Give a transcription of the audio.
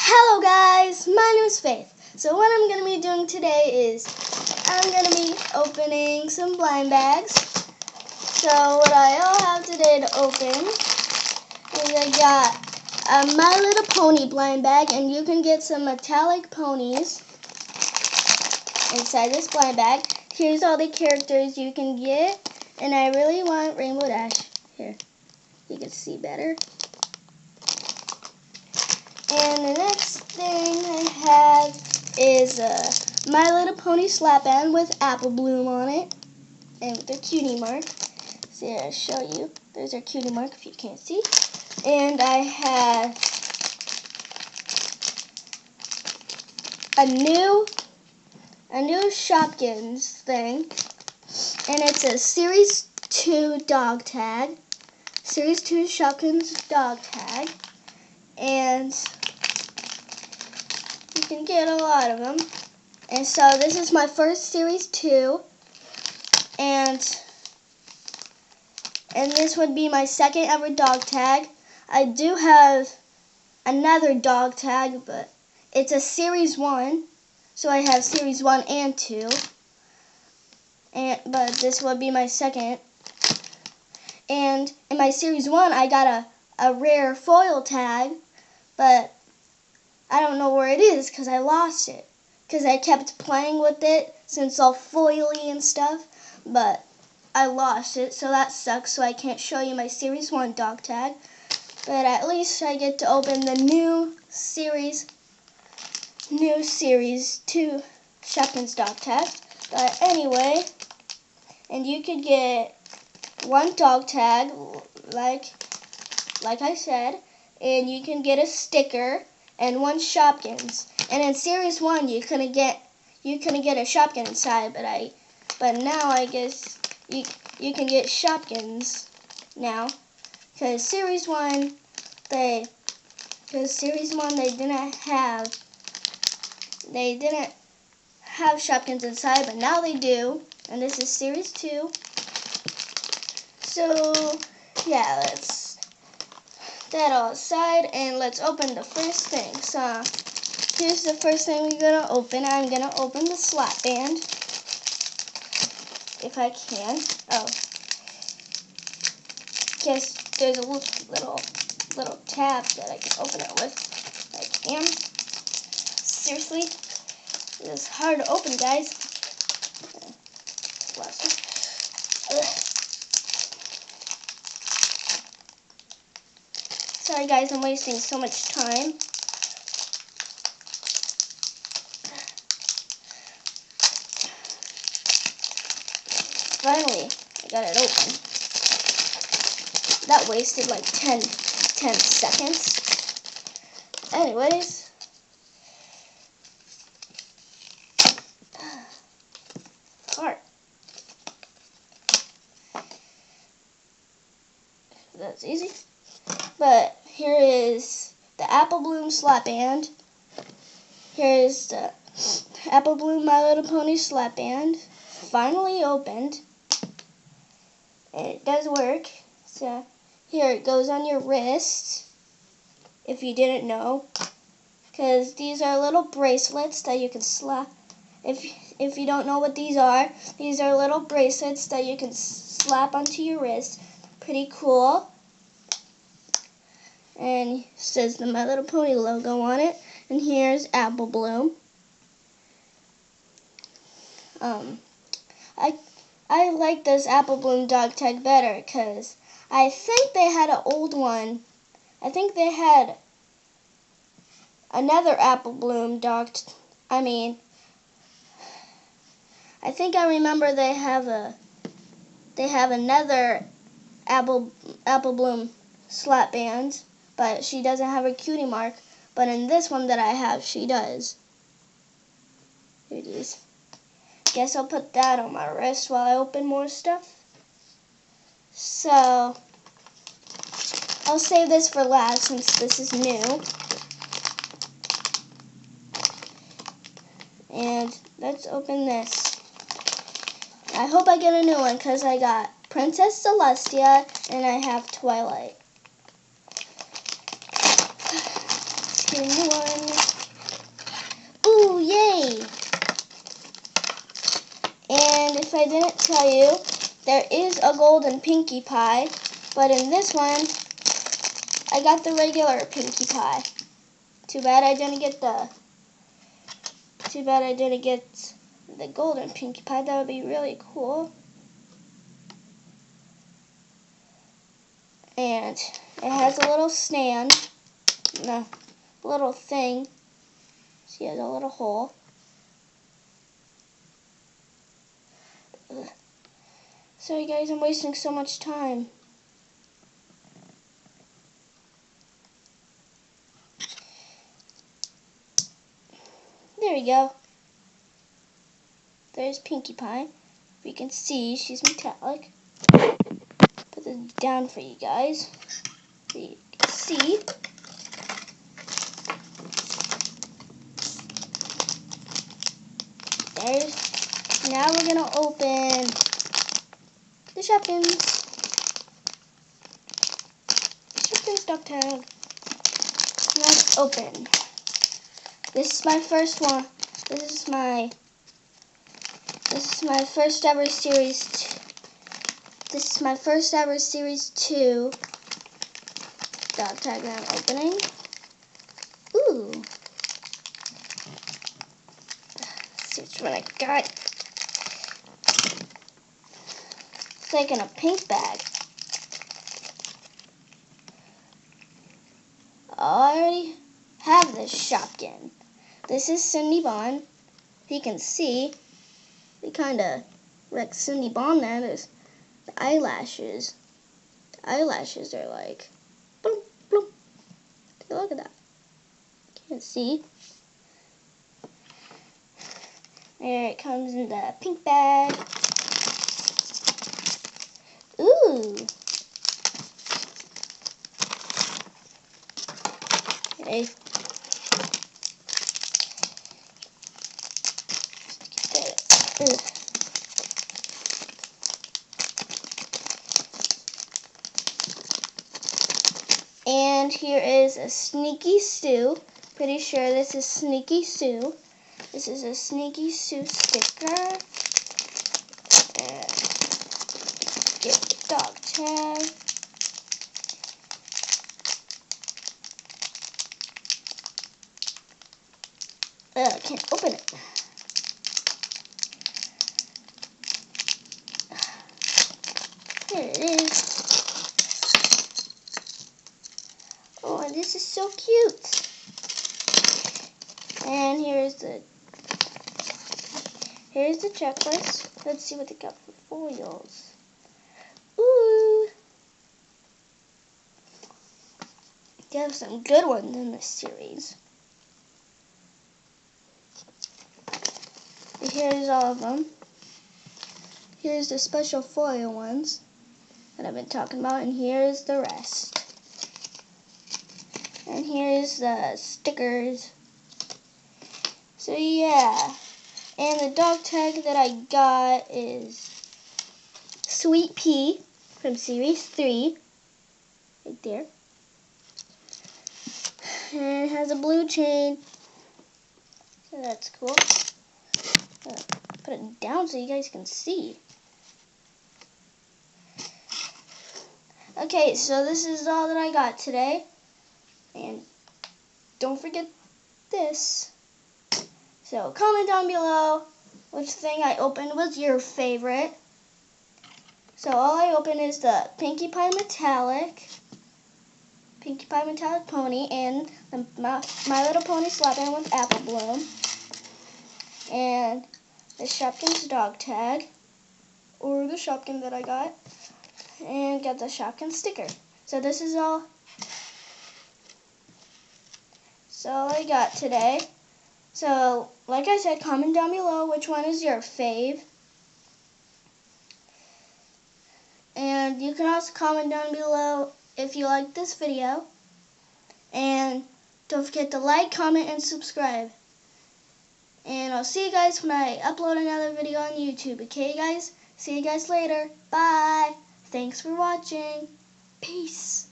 Hello guys, my name is Faith. So what I'm going to be doing today is I'm going to be opening some blind bags. So what I all have today to open is I got a My Little Pony blind bag, and you can get some metallic ponies inside this blind bag. Here's all the characters you can get, and I really want Rainbow Dash. Here, you can see better. And the next thing I have is a My Little Pony slap band with Apple Bloom on it and with a cutie mark. See, I'll show you. There's our cutie mark if you can't see. And I have a new Shopkins thing, and it's a Series 2 dog tag. Series 2 Shopkins dog tag. And you can get a lot of them. And so this is my first Series 2. And this would be my second ever dog tag. I do have another dog tag, but it's a Series 1. So I have Series 1 and 2. But this would be my second. And in my Series 1, I got a rare foil tag, but I don't know where it is because I lost it. Because I kept playing with it since all foily and stuff, but I lost it, so that sucks. So I can't show you my Series 1 dog tag, but at least I get to open the new Series 2 Shopkins dog tag. But anyway, and you could get one dog tag, like I said, and you can get a sticker and one Shopkins. And in Series 1, you couldn't get a Shopkins inside, but now I guess you can get Shopkins now, because Series 1 they didn't have Shopkins inside, but now they do. And this is Series 2. So yeah, let's that all aside, and let's open the first thing. So here's the first thing we're gonna open. I'm gonna open the slap band if I can. Oh, guess there's a little tab that I can open it with. I can. Seriously, this is hard to open, guys. Sorry guys, I'm wasting so much time. Finally, I got it open. That wasted like 10 seconds. Anyways. Heart. That's easy. But here is the Apple Bloom slap band. Here is the Apple Bloom My Little Pony slap band. Finally opened. And it does work. So here it goes on your wrist, if you didn't know. Because these are little bracelets that you can slap. If you don't know what these are little bracelets that you can slap onto your wrist. Pretty cool. And it says the My Little Pony logo on it. And here's Apple Bloom. I like this Apple Bloom dog tag better because I think they had an old one. I think they had another Apple Bloom dog. I think I remember they have another Apple Bloom slap band, but she doesn't have a cutie mark. But in this one that I have, she does. Here it is. Guess I'll put that on my wrist while I open more stuff. So I'll save this for last since this is new. And let's open this. I hope I get a new one because I got Princess Celestia and I have Twilight. New one. tell you, there is a golden Pinkie Pie, but in this one, I got the regular Pinkie Pie. Too bad I didn't get the golden Pinkie Pie. That would be really cool. And it has a little stand, a little thing. See, it has a little hole. Sorry guys, I'm wasting so much time. There we go. There's Pinkie Pie. If you can see, she's metallic. Put this down for you guys so you can see. Now we're going to open the Shopkins. Shopkins dog tag. Let's open. This is my first one. This is my first ever series. This is my first ever series 2 dog tag that I'm opening. Ooh. Let's see which one I got. It's like in a pink bag. Oh, I already have this Shopkin. This is Cindy Bond. If you can see, we kind of wrecked Cindy Bond there. There's the eyelashes. The eyelashes are like, bloop, bloop. Take a look at that. Can't see. There it comes in the pink bag. Ooh. Okay. And here is a Sneaky Sue. Pretty sure this is Sneaky Sue. This is a Sneaky Sue sticker. Get the dog tag. I can't open it. Here it is. Oh, and this is so cute. And here's the checklist. Let's see what they got for foils. Ooh. They have some good ones in this series. Here's all of them. Here's the special foil ones that I've been talking about, and here's the rest. And here's the stickers. So yeah, and the dog tag that I got is Sweet Pea from Series 3, right there. And it has a blue chain, so that's cool. Put it down so you guys can see. Okay, so this is all that I got today. And don't forget this. So comment down below which thing I opened was your favorite. So all I opened is the Pinkie Pie Metallic Pony, and the My Little Pony Slapband with Apple Bloom, and the Shopkins dog tag, or the Shopkin that I got, and got the Shopkin sticker. So this is all I got today. So like I said, comment down below which one is your fave. And you can also comment down below if you like this video. And don't forget to like, comment, and subscribe. And I'll see you guys when I upload another video on YouTube. Okay, guys? See you guys later. Bye. Thanks for watching. Peace.